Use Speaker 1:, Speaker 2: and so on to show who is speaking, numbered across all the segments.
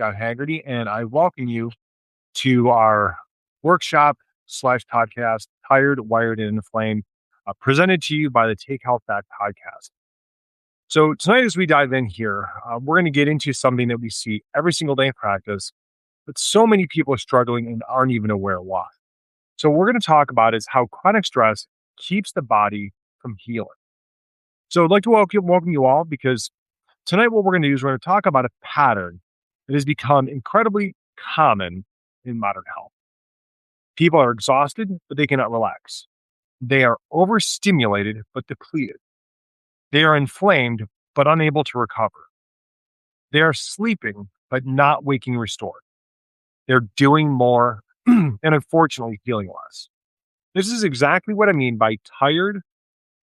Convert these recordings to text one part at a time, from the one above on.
Speaker 1: Scott Haggerty, and I welcome you to our workshop slash podcast, Tired, Wired, and Inflamed, presented to you by the Take Health Back podcast. So tonight, as we dive in here, we're going to get into something that we see every single day in practice, but so many people are struggling and aren't even aware why. So what we're going to talk about is how chronic stress keeps the body from healing. So I'd like to welcome you all because tonight what we're going to do is we're going to talk about a pattern that has become incredibly common in modern health. People are exhausted, but they cannot relax. They are overstimulated, but depleted. They are inflamed, but unable to recover. They are sleeping, but not waking restored. They're doing more and unfortunately feeling less. This is exactly what I mean by tired,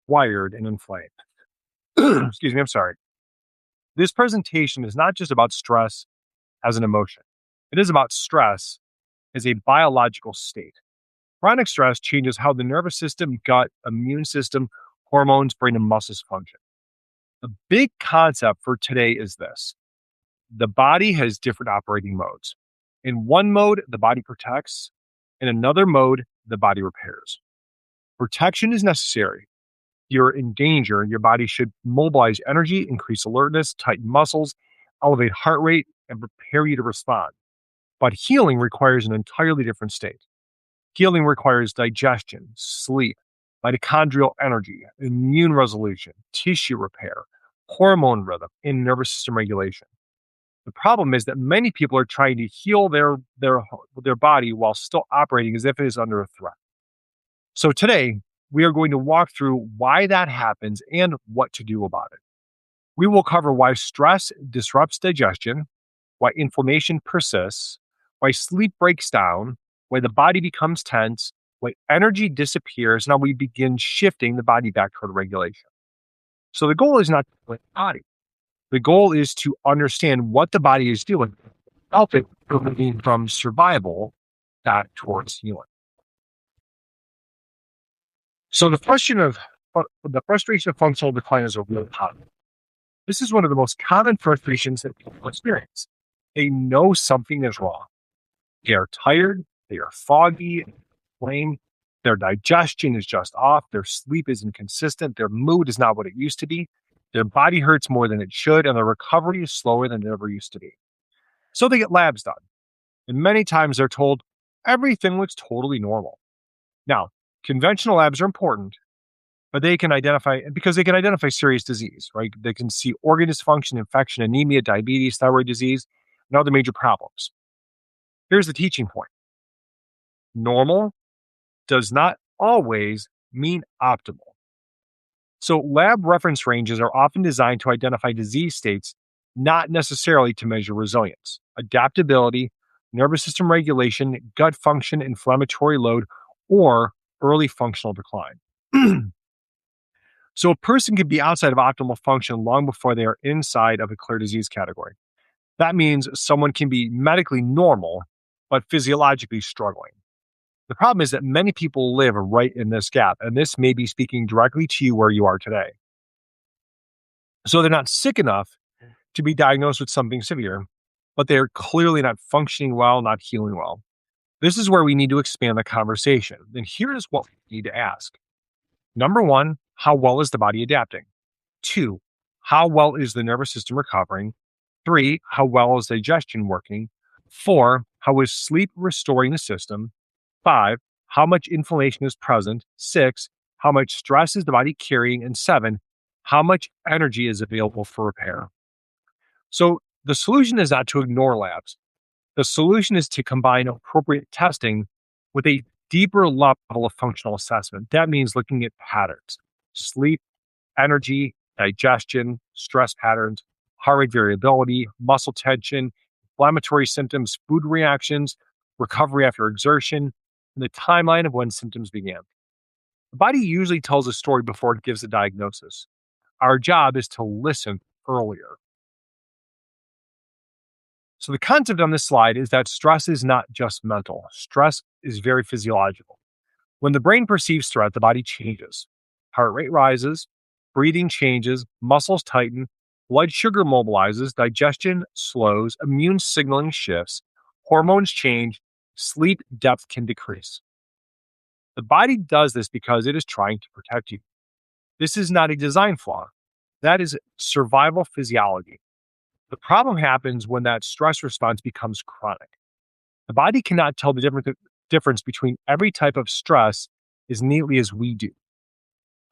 Speaker 1: wired, and inflamed. Excuse me, I'm sorry. This presentation is not just about stress as an emotion. It is about stress as a biological state. Chronic stress changes how the nervous system, gut, immune system, hormones, brain, and muscles function. The big concept for today is this. The body has different operating modes. In one mode, the body protects. In another mode, the body repairs. Protection is necessary. You're in danger, and your body should mobilize energy, increase alertness, tighten muscles, elevate heart rate, and prepare you to respond. But healing requires an entirely different state. Healing requires digestion, sleep, mitochondrial energy, immune resolution, tissue repair, hormone rhythm, and nervous system regulation. The problem is that many people are trying to heal their body while still operating as if it is under a threat. So today, we are going to walk through why that happens and what to do about it. We will cover why stress disrupts digestion, why inflammation persists, why sleep breaks down, why the body becomes tense, why energy disappears, and how we begin shifting the body back toward regulation. So the goal is not to heal the body. The goal is to understand what the body is doing, help it moving from survival back towards healing. So the frustration of functional decline is a real problem. This is one of the most common frustrations that people experience. They know something is wrong. They are tired, they are foggy, inflamed, their digestion is just off, their sleep is inconsistent, their mood is not what it used to be, their body hurts more than it should, and their recovery is slower than it ever used to be. So they get labs done. And many times they're told everything looks totally normal. Now, conventional labs are important, but they can identify serious disease, right? They can see organ dysfunction, infection, anemia, diabetes, thyroid disease, and other major problems. Here's the teaching point. Normal does not always mean optimal. So lab reference ranges are often designed to identify disease states, not necessarily to measure resilience, adaptability, nervous system regulation, gut function, inflammatory load, or early functional decline. So a person can be outside of optimal function long before they are inside of a clear disease category. That means someone can be medically normal, but physiologically struggling. The problem is that many people live right in this gap, and this may be speaking directly to you where you are today. So they're not sick enough to be diagnosed with something severe, but they're clearly not functioning well, not healing well. This is where we need to expand the conversation. And here's what we need to ask. Number one, how well is the body adapting? 2, how well is the nervous system recovering? 3, how well is digestion working? 4, how is sleep restoring the system? 5, how much inflammation is present? 6, how much stress is the body carrying? And 7, how much energy is available for repair? So the solution is not to ignore labs. The solution is to combine appropriate testing with a deeper level of functional assessment. That means looking at patterns, sleep, energy, digestion, stress patterns, heart rate variability, muscle tension, inflammatory symptoms, food reactions, recovery after exertion, and the timeline of when symptoms began. The body usually tells a story before it gives a diagnosis. Our job is to listen earlier. So the concept on this slide is that stress is not just mental. Stress is very physiological. When the brain perceives threat, the body changes. Heart rate rises, breathing changes, muscles tighten, Blood sugar mobilizes, digestion slows, immune signaling shifts, hormones change, sleep depth can decrease. The body does this because it is trying to protect you. This is not a design flaw. That is survival physiology. The problem happens when that stress response becomes chronic. The body cannot tell the difference between every type of stress as neatly as we do.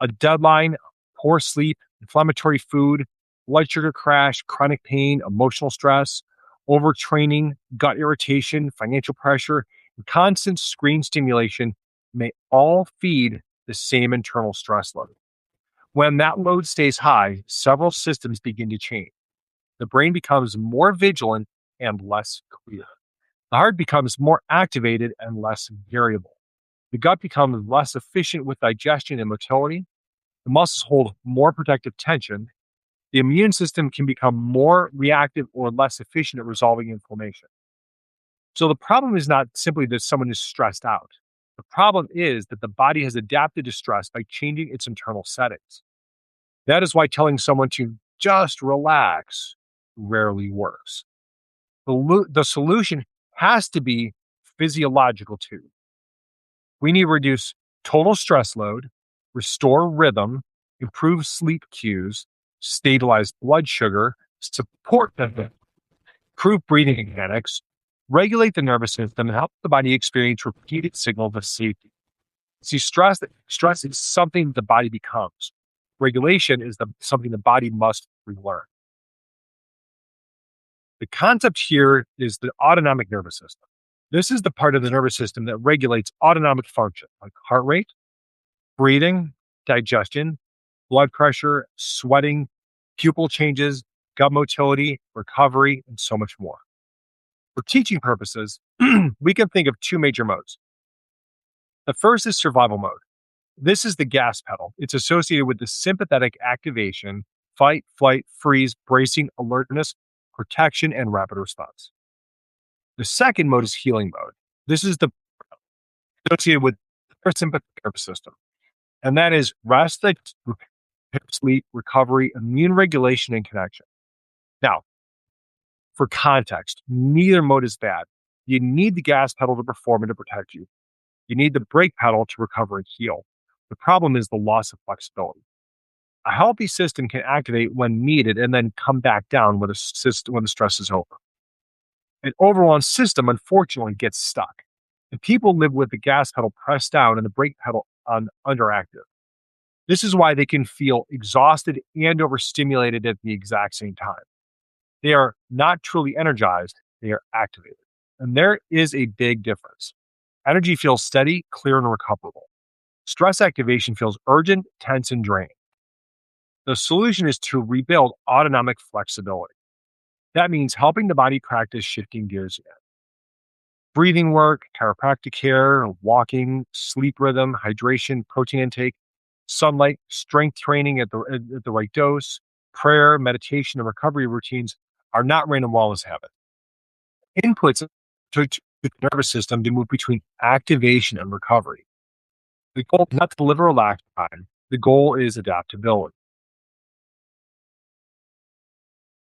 Speaker 1: A deadline, poor sleep, inflammatory food, blood sugar crash, chronic pain, emotional stress, overtraining, gut irritation, financial pressure, and constant screen stimulation may all feed the same internal stress load. When that load stays high, several systems begin to change. The brain becomes more vigilant and less clear. The heart becomes more activated and less variable. The gut becomes less efficient with digestion and motility. The muscles hold more protective tension. The immune system can become more reactive or less efficient at resolving inflammation. So the problem is not simply that someone is stressed out. The problem is that the body has adapted to stress by changing its internal settings. That is why telling someone to just relax rarely works. The solution has to be physiological too. We need to reduce total stress load, restore rhythm, improve sleep cues, stabilize blood sugar, support the improve breathing mechanics, regulate the nervous system, and help the body experience repeated signals of safety. See, stress is something the body becomes. Regulation is something the body must relearn. The concept here is the autonomic nervous system. This is the part of the nervous system that regulates autonomic function like heart rate, breathing, digestion, blood pressure, sweating, pupil changes, gut motility, recovery, and so much more. For teaching purposes, we can think of two major modes. The first is survival mode. This is the gas pedal. It's associated with the sympathetic activation, fight, flight, freeze, bracing, alertness, protection, and rapid response. The second mode is healing mode. This is the associated with the parasympathetic nervous system. And that is rest, sleep, recovery, immune regulation, and connection. Now, for context, neither mode is bad. You need the gas pedal to perform and to protect you. You need the brake pedal to recover and heal. The problem is the loss of flexibility. A healthy system can activate when needed and then come back down when the stress is over. An overwhelmed system, unfortunately, gets stuck. And people live with the gas pedal pressed down and the brake pedal underactive. This is why they can feel exhausted and overstimulated at the exact same time. They are not truly energized, they are activated. And there is a big difference. Energy feels steady, clear, and recoverable. Stress activation feels urgent, tense, and draining. The solution is to rebuild autonomic flexibility. That means helping the body practice shifting gears again. Breathing work, chiropractic care, walking, sleep rhythm, hydration, protein intake, sunlight, strength training at the right dose, prayer, meditation, and recovery routines are not random wellness habits. Inputs to the nervous system to move between activation and recovery. The goal is not to deliver relaxed time. The goal is adaptability.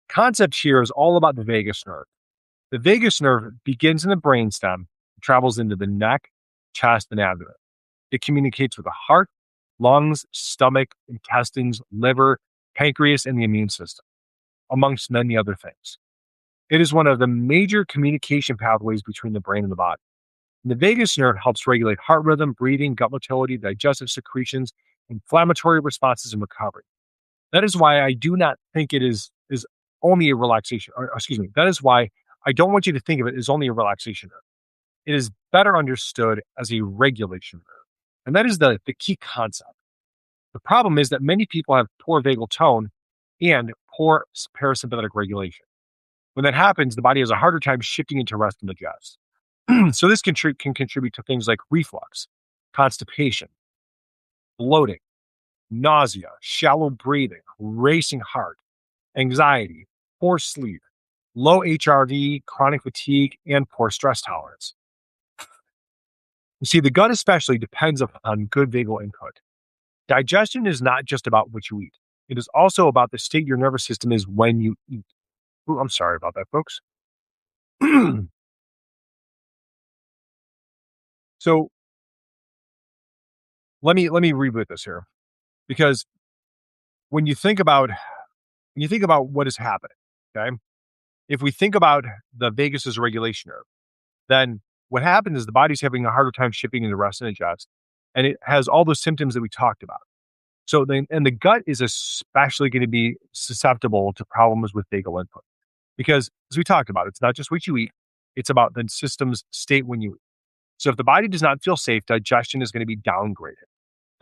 Speaker 1: Concept here is all about the vagus nerve. The vagus nerve begins in the brainstem, travels into the neck, chest, and abdomen. It communicates with the heart, lungs, stomach, intestines, liver, pancreas, and the immune system, amongst many other things. It is one of the major communication pathways between the brain and the body. And the vagus nerve helps regulate heart rhythm, breathing, gut motility, digestive secretions, inflammatory responses, and recovery. That is why I do not think it is only a relaxation, or excuse me, that is why I don't want you to think of it as only a relaxation nerve. It is better understood as a regulation nerve. And that is the key concept. The problem is that many people have poor vagal tone and poor parasympathetic regulation. When that happens, the body has a harder time shifting into rest and digest. So this can contribute to things like reflux, constipation, bloating, nausea, shallow breathing, racing heart, anxiety, poor sleep, low HRV, chronic fatigue, and poor stress tolerance. You see, the gut especially depends upon good vagal input. Digestion is not just about what you eat. It is also about the state your nervous system is when you eat. Ooh, I'm sorry about that, folks. So let me reboot this here because when you think about when you think about what is happening, okay? If we think about the vagus as a regulation nerve, then what happens is the body's having a harder time shipping in the rest and digest, and it has all those symptoms that we talked about. So then, and the gut is especially going to be susceptible to problems with vagal input because, as we talked about, it's not just what you eat; it's about the system's state when you eat. So if the body does not feel safe, digestion is going to be downgraded.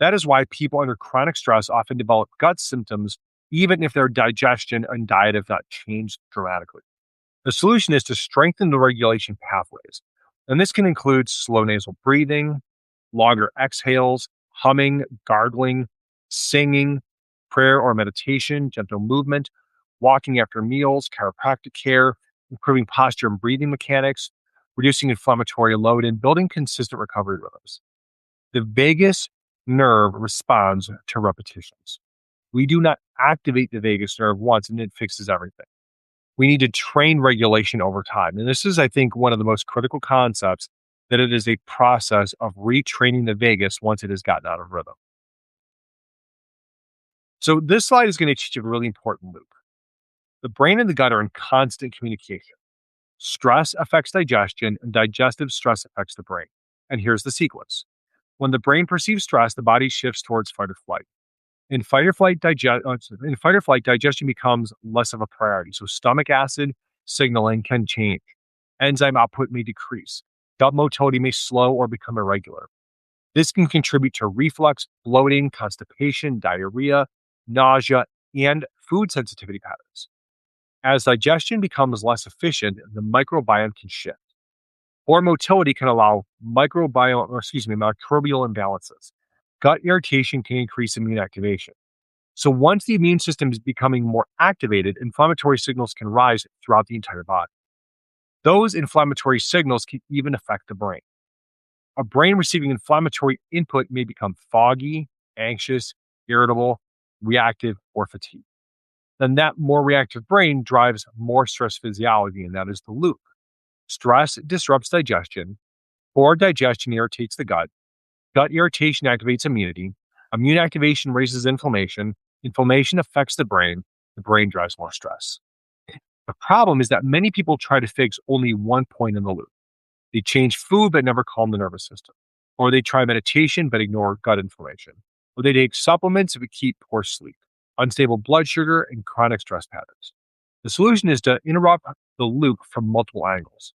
Speaker 1: That is why people under chronic stress often develop gut symptoms, even if their digestion and diet have not changed dramatically. The solution is to strengthen the regulation pathways. And this can include slow nasal breathing, longer exhales, humming, gargling, singing, prayer or meditation, gentle movement, walking after meals, chiropractic care, improving posture and breathing mechanics, reducing inflammatory load, and building consistent recovery rhythms. The vagus nerve responds to repetitions. We do not activate the vagus nerve once and it fixes everything. We need to train regulation over time. And this is, I think, one of the most critical concepts that it is a process of retraining the vagus once it has gotten out of rhythm. So, this slide is going to teach you a really important loop. The brain and the gut are in constant communication. Stress affects digestion, and digestive stress affects the brain. And here's the sequence. When the brain perceives stress, the body shifts towards fight or flight. In fight or flight, digestion becomes less of a priority. So stomach acid signaling can change. Enzyme output may decrease. Gut motility may slow or become irregular. This can contribute to reflux, bloating, constipation, diarrhea, nausea, and food sensitivity patterns. As digestion becomes less efficient, the microbiome can shift. Poor motility can allow microbial imbalances. Gut irritation can increase immune activation. So once the immune system is becoming more activated, inflammatory signals can rise throughout the entire body. Those inflammatory signals can even affect the brain. A brain receiving inflammatory input may become foggy, anxious, irritable, reactive, or fatigued. Then that more reactive brain drives more stress physiology, and that is the loop. Stress disrupts digestion. Poor digestion irritates the gut. Gut irritation activates immunity. Immune activation raises inflammation. Inflammation affects the brain. The brain drives more stress. The problem is that many people try to fix only one point in the loop. They change food but never calm the nervous system. Or they try meditation but ignore gut inflammation. Or they take supplements but keep poor sleep, unstable blood sugar, and chronic stress patterns. The solution is to interrupt the loop from multiple angles.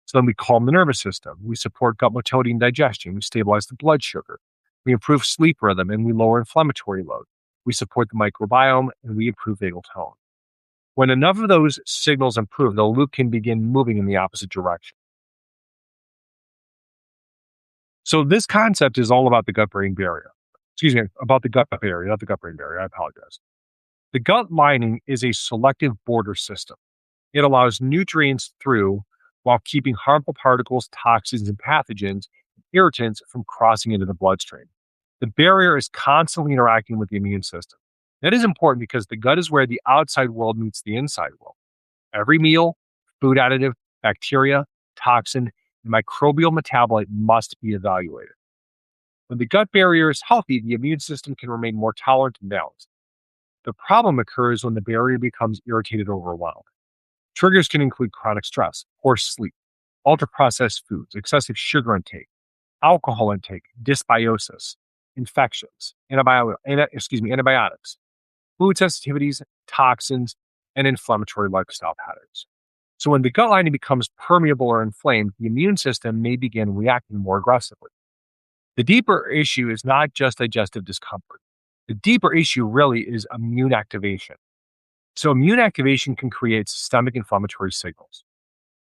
Speaker 1: So then we calm the nervous system. We support gut motility and digestion. We stabilize the blood sugar. We improve sleep rhythm and we lower inflammatory load. We support the microbiome and we improve vagal tone. When enough of those signals improve, the loop can begin moving in the opposite direction. So this concept is all about the gut-brain barrier. Excuse me, about the gut barrier, not the gut-brain barrier. I apologize. The gut lining is a selective border system. It allows nutrients through while keeping harmful particles, toxins, and pathogens, irritants from crossing into the bloodstream. The barrier is constantly interacting with the immune system. That is important because the gut is where the outside world meets the inside world. Every meal, food additive, bacteria, toxin, and microbial metabolite must be evaluated. When the gut barrier is healthy, the immune system can remain more tolerant and balanced. The problem occurs when the barrier becomes irritated or overwhelmed. Triggers can include chronic stress, poor sleep, ultra-processed foods, excessive sugar intake, alcohol intake, dysbiosis, infections, antibiotics, food sensitivities, toxins, and inflammatory lifestyle patterns. So when the gut lining becomes permeable or inflamed, the immune system may begin reacting more aggressively. The deeper issue is not just digestive discomfort. The deeper issue really is immune activation. So immune activation can create systemic inflammatory signals.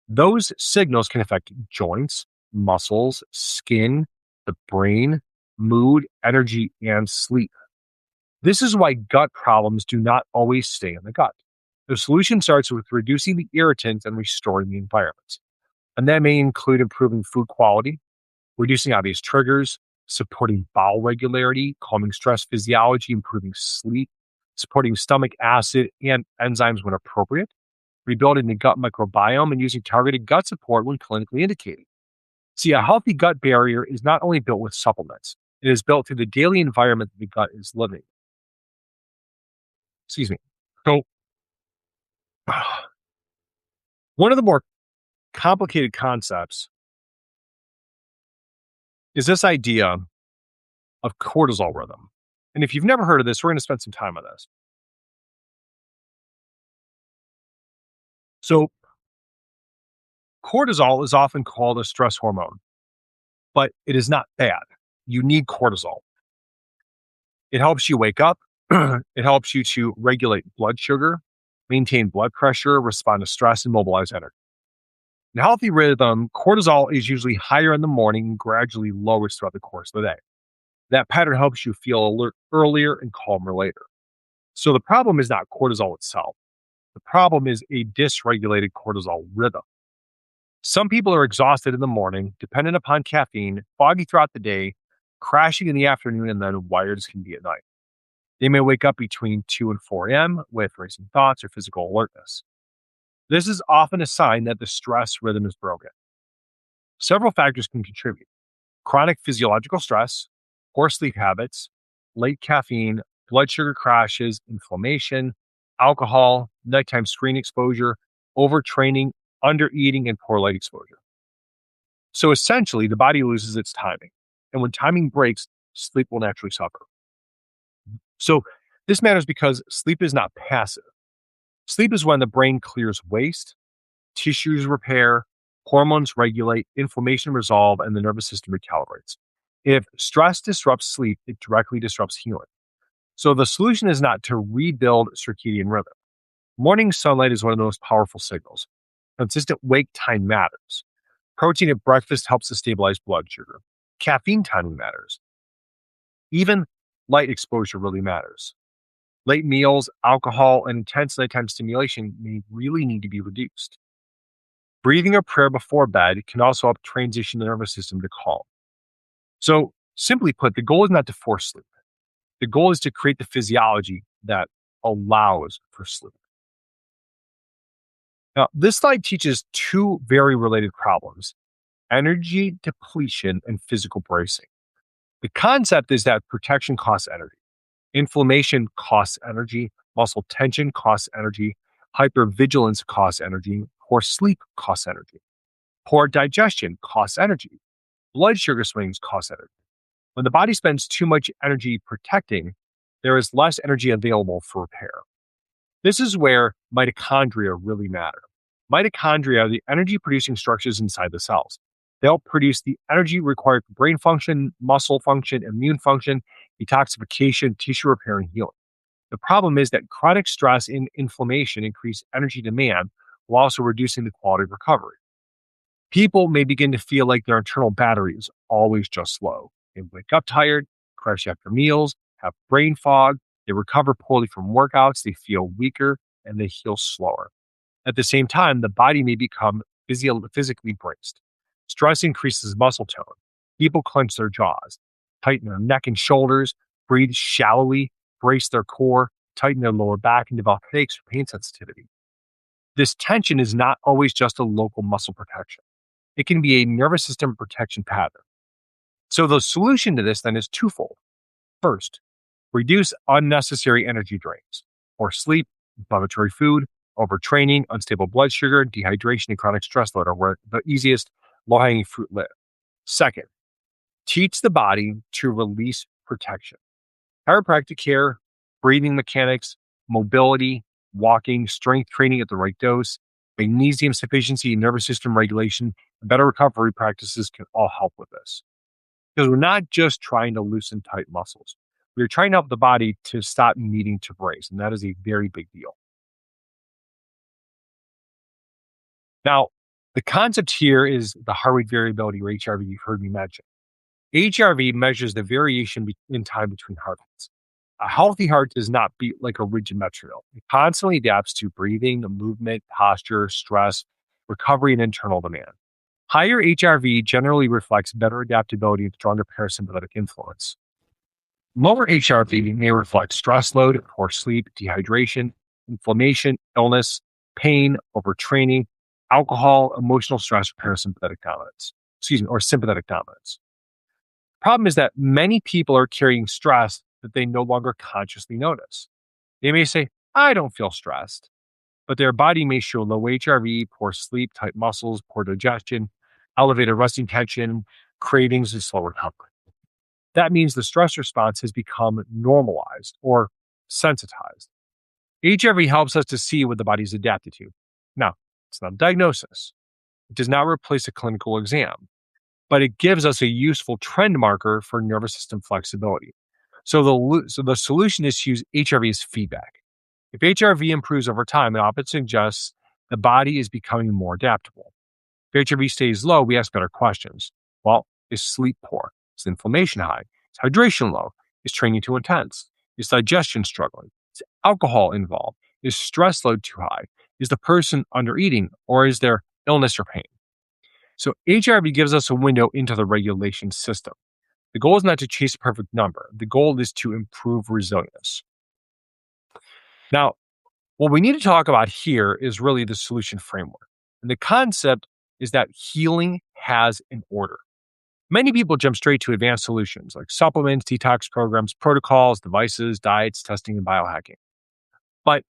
Speaker 1: Those signals can affect joints, muscles, skin, the brain, mood, energy, and sleep. This is why gut problems do not always stay in the gut. The solution starts with reducing the irritants and restoring the environment. And that may include improving food quality, reducing obvious triggers, supporting bowel regularity, calming stress physiology, improving sleep, supporting stomach acid and enzymes when appropriate, rebuilding the gut microbiome, and using targeted gut support when clinically indicated. See, a healthy gut barrier is not only built with supplements, it is built through the daily environment that the gut is living. Excuse me. So, one of the more complicated concepts is this idea of cortisol rhythm. And if you've never heard of this, we're going to spend some time on this. So, cortisol is often called a stress hormone, but it is not bad. You need cortisol. It helps you wake up, it helps you to regulate blood sugar, maintain blood pressure, respond to stress, and mobilize energy. In a healthy rhythm, cortisol is usually higher in the morning and gradually lowers throughout the course of the day. That pattern helps you feel alert earlier and calmer later. So the problem is not cortisol itself. The problem is a dysregulated cortisol rhythm. Some people are exhausted in the morning, dependent upon caffeine, foggy throughout the day, crashing in the afternoon, and then wired as can be at night. They may wake up between 2 and 4 a.m. with racing thoughts or physical alertness. This is often a sign that the stress rhythm is broken. Several factors can contribute: chronic physiological stress, poor sleep habits, late caffeine, blood sugar crashes, inflammation, alcohol, nighttime screen exposure, overtraining, undereating, and poor light exposure. So essentially, the body loses its timing. And when timing breaks, sleep will naturally suffer. So this matters because sleep is not passive. Sleep is when the brain clears waste, tissues repair, hormones regulate, inflammation resolve, and the nervous system recalibrates. If stress disrupts sleep, it directly disrupts healing. So the solution is not to rebuild circadian rhythm. Morning sunlight is one of the most powerful signals. Consistent wake time matters. Protein at breakfast helps to stabilize blood sugar. Caffeine timing matters. Even light exposure really matters. Late meals, alcohol, and intense nighttime stimulation may really need to be reduced. Breathing or prayer before bed can also help transition the nervous system to calm. So, simply put, the goal is not to force sleep. The goal is to create the physiology that allows for sleep. Now, this slide teaches two very related problems: energy depletion and physical bracing. The concept is that protection costs energy, inflammation costs energy, muscle tension costs energy, hypervigilance costs energy, poor sleep costs energy, poor digestion costs energy, blood sugar swings cost energy. When the body spends too much energy protecting, there is less energy available for repair. This is where mitochondria really matter. Mitochondria are the energy producing structures inside the cells. They'll produce the energy required for brain function, muscle function, immune function, detoxification, tissue repair, and healing. The problem is that chronic stress and inflammation increase energy demand while also reducing the quality of recovery. People may begin to feel like their internal battery is always just slow. They wake up tired, crash after meals, have brain fog, they recover poorly from workouts, they feel weaker, and they heal slower. At the same time, the body may become physically braced. Stress increases muscle tone. People clench their jaws, tighten their neck and shoulders, breathe shallowly, brace their core, tighten their lower back, and develop headaches or pain sensitivity. This tension is not always just a local muscle protection. It can be a nervous system protection pattern. So the solution to this then is twofold. First, reduce unnecessary energy drains, or sleep, inflammatory food, overtraining, unstable blood sugar, dehydration, and chronic stress load are where the easiest low-hanging fruit live. Second, teach the body to release protection. Chiropractic care, breathing mechanics, mobility, walking, strength training at the right dose, magnesium sufficiency, nervous system regulation, and better recovery practices can all help with this. Because we're not just trying to loosen tight muscles. We're trying to help the body to stop needing to brace, and that is a very big deal. Now, the concept here is the heart rate variability, or HRV, you've heard me mention. HRV measures the variation in time between heartbeats. A healthy heart does not beat like a rigid metronome. It constantly adapts to breathing, movement, posture, stress, recovery, and internal demand. Higher HRV generally reflects better adaptability and stronger parasympathetic influence. Lower HRV may reflect stress load, poor sleep, dehydration, inflammation, illness, pain, overtraining, alcohol, emotional stress, or parasympathetic dominance. Or sympathetic dominance. Problem is that many people are carrying stress that they no longer consciously notice. They may say, I don't feel stressed, but their body may show low HRV, poor sleep, tight muscles, poor digestion, elevated resting tension, cravings, and slow recovery. That means the stress response has become normalized or sensitized. HRV helps us to see what the body's adapted to. Now, it's not a diagnosis. It does not replace a clinical exam, but it gives us a useful trend marker for nervous system flexibility. So the solution is to use HRV as feedback. If HRV improves over time, it often suggests the body is becoming more adaptable. If HRV stays low, we ask better questions. Well, is sleep poor? Is inflammation high? Is hydration low? Is training too intense? Is digestion struggling? Is alcohol involved? Is stress load too high? Is the person under eating, or is there illness or pain? So HRV gives us a window into the regulation system. The goal is not to chase a perfect number. The goal is to improve resilience. Now, what we need to talk about here is really the solution framework. And the concept is that healing has an order. Many people jump straight to advanced solutions like supplements, detox programs, protocols, devices, diets, testing, and biohacking. But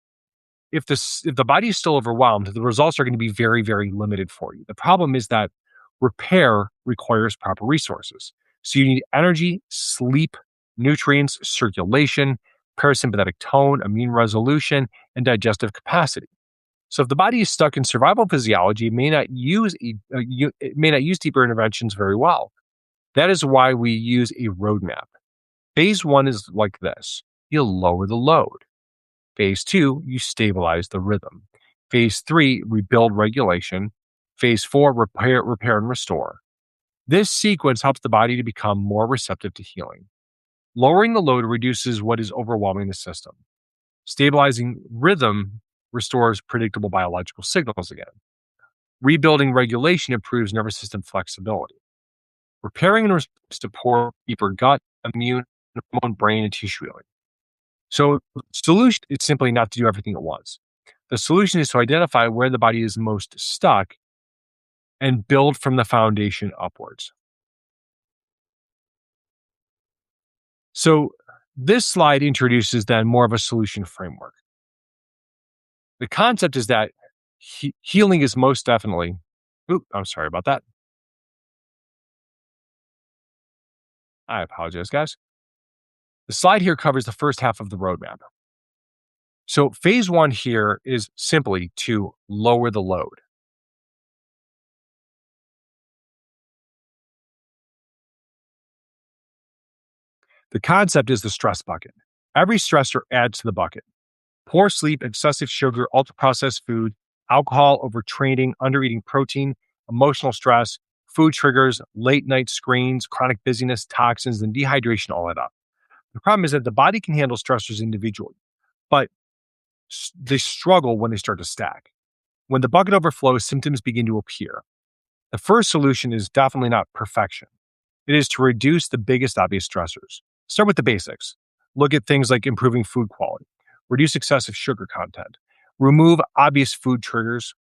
Speaker 1: if the body is still overwhelmed, the results are going to be very, very limited for you. The problem is that repair requires proper resources. So you need energy, sleep, nutrients, circulation, parasympathetic tone, immune resolution, and digestive capacity. So if the body is stuck in survival physiology, it may not use deeper interventions very well. That is why we use a roadmap. Phase one is like this: you lower the load. Phase two, you stabilize the rhythm. Phase three, rebuild regulation. Phase four, repair and restore. This sequence helps the body to become more receptive to healing. Lowering the load reduces what is overwhelming the system. Stabilizing rhythm restores predictable biological signals again. Rebuilding regulation improves nervous system flexibility. Repairing and support deeper gut, immune, hormone, brain, and tissue healing. So the solution is simply not to do everything at once. The solution is to identify where the body is most stuck and build from the foundation upwards. So this slide introduces then more of a solution framework. The concept is that healing is most definitely, I'm sorry about that. I apologize, guys. The slide here covers the first half of the roadmap. So phase one here is simply to lower the load. The concept is the stress bucket. Every stressor adds to the bucket. Poor sleep, excessive sugar, ultra processed food, alcohol, overtraining, undereating protein, emotional stress, food triggers, late night screens, chronic busyness, toxins, and dehydration all add up. The problem is that the body can handle stressors individually, but they struggle when they start to stack. When the bucket overflows, symptoms begin to appear. The first solution is definitely not perfection. It is to reduce the biggest obvious stressors. Start with the basics. Look at things like improving food quality, reduce excessive sugar content, remove obvious food triggers,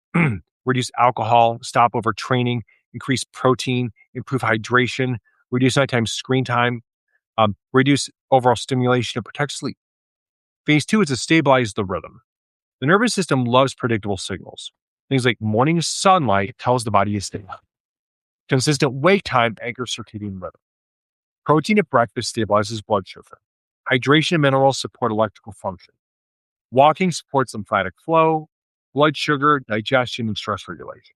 Speaker 1: reduce alcohol, stop overtraining, increase protein, improve hydration, reduce nighttime screen time, reduce overall stimulation, and protect sleep. Phase two is to stabilize the rhythm. The nervous system loves predictable signals. Things like morning sunlight tells the body to stay up. Consistent wake time anchors circadian rhythm. Protein at breakfast stabilizes blood sugar. Hydration and minerals support electrical function. Walking supports lymphatic flow, blood sugar, digestion, and stress regulation.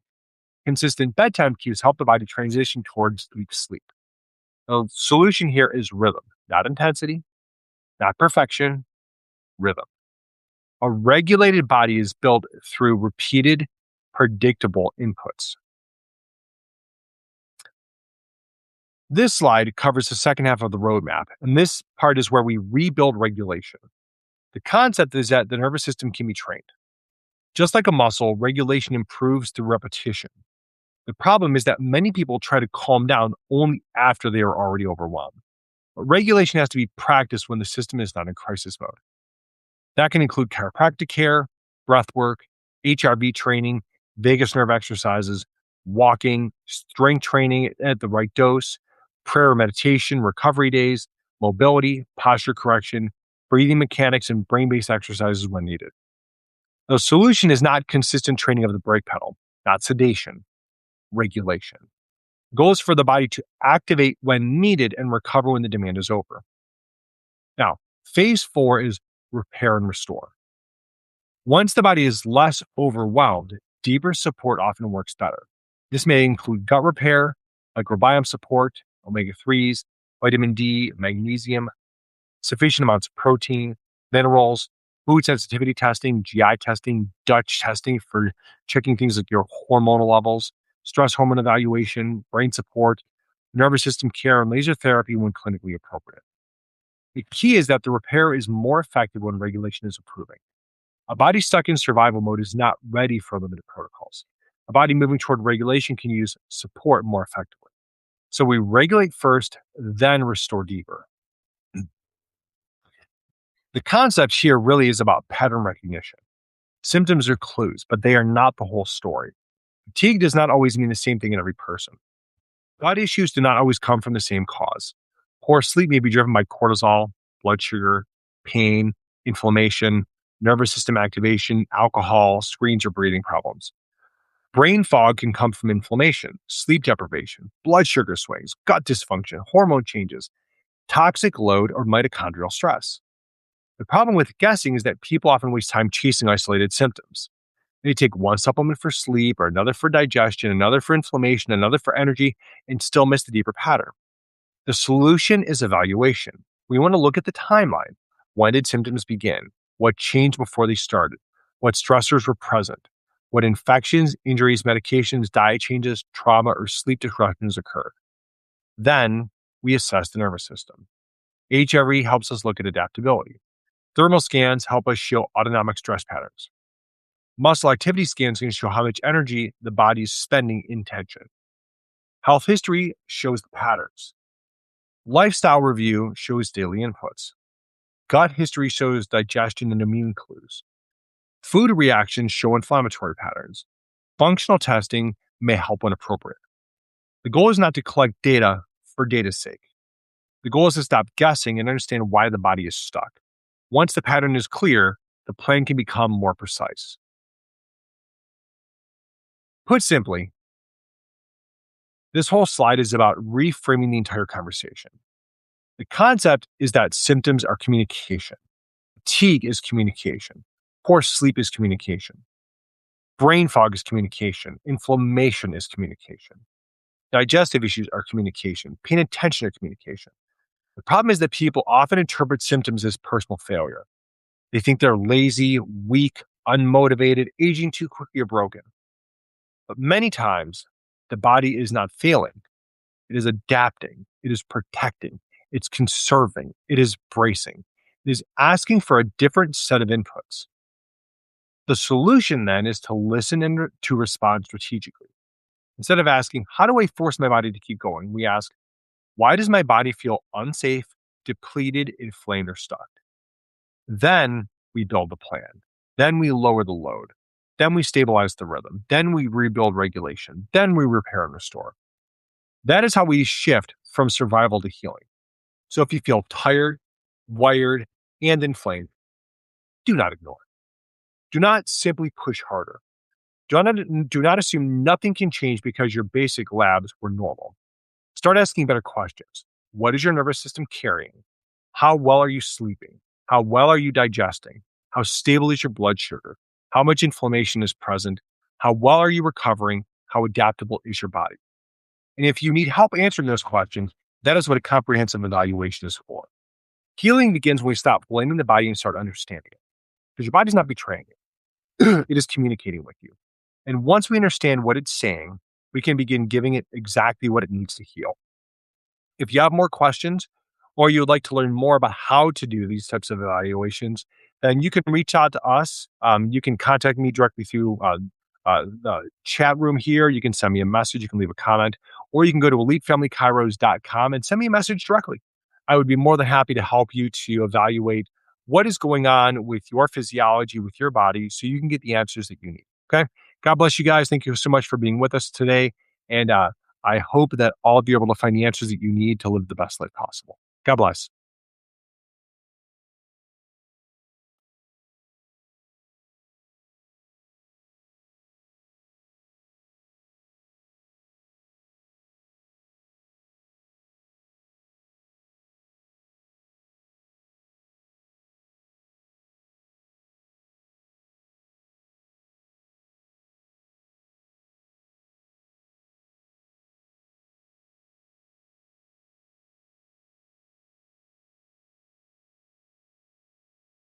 Speaker 1: Consistent bedtime cues help the body transition towards deep sleep. The solution here is rhythm, not intensity, not perfection, rhythm. A regulated body is built through repeated, predictable inputs. This slide covers the second half of the roadmap, and this part is where we rebuild regulation. The concept is that the nervous system can be trained. Just like a muscle, regulation improves through repetition. The problem is that many people try to calm down only after they are already overwhelmed. Regulation has to be practiced when the system is not in crisis mode. That can include chiropractic care, breath work, HRV training, vagus nerve exercises, walking, strength training at the right dose, prayer or meditation, recovery days, mobility, posture correction, breathing mechanics, and brain based exercises when needed. The solution is not consistent training of the brake pedal, not sedation, regulation. The goal is for the body to activate when needed and recover when the demand is over. Now, phase 4 is repair and restore. Once the body is less overwhelmed, deeper support often works better. This may include gut repair, microbiome support, omega 3s, vitamin D, magnesium, sufficient amounts of protein, minerals, food sensitivity testing, GI testing, Dutch testing for checking things like your hormonal levels, stress hormone evaluation, brain support, nervous system care, and laser therapy when clinically appropriate. The key is that the repair is more effective when regulation is improving. A body stuck in survival mode is not ready for limited protocols. A body moving toward regulation can use support more effectively. So we regulate first, then restore deeper. The concept here really is about pattern recognition. Symptoms are clues, but they are not the whole story. Fatigue does not always mean the same thing in every person. Body issues do not always come from the same cause. Poor sleep may be driven by cortisol, blood sugar, pain, inflammation, nervous system activation, alcohol, screens, or breathing problems. Brain fog can come from inflammation, sleep deprivation, blood sugar swings, gut dysfunction, hormone changes, toxic load, or mitochondrial stress. The problem with guessing is that people often waste time chasing isolated symptoms. They take one supplement for sleep, or another for digestion, another for inflammation, another for energy, and still miss the deeper pattern. The solution is evaluation. We want to look at the timeline. When did symptoms begin? What changed before they started? What stressors were present? What infections, injuries, medications, diet changes, trauma, or sleep disruptions occurred? Then we assess the nervous system. HRV helps us look at adaptability. Thermal scans help us show autonomic stress patterns. Muscle activity scans can show how much energy the body is spending in tension. Health history shows the patterns. Lifestyle review shows daily inputs. Gut history shows digestion and immune clues. Food reactions show inflammatory patterns. Functional testing may help when appropriate. The goal is not to collect data for data's sake. The goal is to stop guessing and understand why the body is stuck. Once the pattern is clear, the plan can become more precise. Put simply, this whole slide is about reframing the entire conversation. The concept is that symptoms are communication. Fatigue is communication. Poor sleep is communication. Brain fog is communication. Inflammation is communication. Digestive issues are communication. Pain and tension are communication. The problem is that people often interpret symptoms as personal failure. They think they're lazy, weak, unmotivated, aging too quickly, or broken. But many times, the body is not failing. It is adapting. It is protecting. It's conserving. It is bracing. It is asking for a different set of inputs. The solution then is to listen and to respond strategically. Instead of asking, how do I force my body to keep going? We ask, why does my body feel unsafe, depleted, inflamed, or stuck? Then we build the plan. Then we lower the load. Then we stabilize the rhythm. Then we rebuild regulation. Then we repair and restore. That is how we shift from survival to healing. So if you feel tired, wired, and inflamed, do not ignore it. Do not simply push harder. Do not assume nothing can change because your basic labs were normal. Start asking better questions. What is your nervous system carrying? How well are you sleeping? How well are you digesting? How stable is your blood sugar? How much inflammation is present? How well are you recovering? How adaptable is your body? And if you need help answering those questions, that is what a comprehensive evaluation is for. Healing begins when we stop blaming the body and start understanding it. Because your body's not betraying you. It is communicating with you. And once we understand what it's saying, we can begin giving it exactly what it needs to heal. If you have more questions, or you would like to learn more about how to do these types of evaluations, then you can reach out to us. You can contact me directly through the chat room here. You can send me a message. You can leave a comment, or you can go to elitefamilychiros.com and send me a message directly. I would be more than happy to help you to evaluate what is going on with your physiology, with your body, so you can get the answers that you need. Okay. God bless you guys. Thank you so much for being with us today. And I hope that all of you are able to find the answers that you need to live the best life possible. God bless.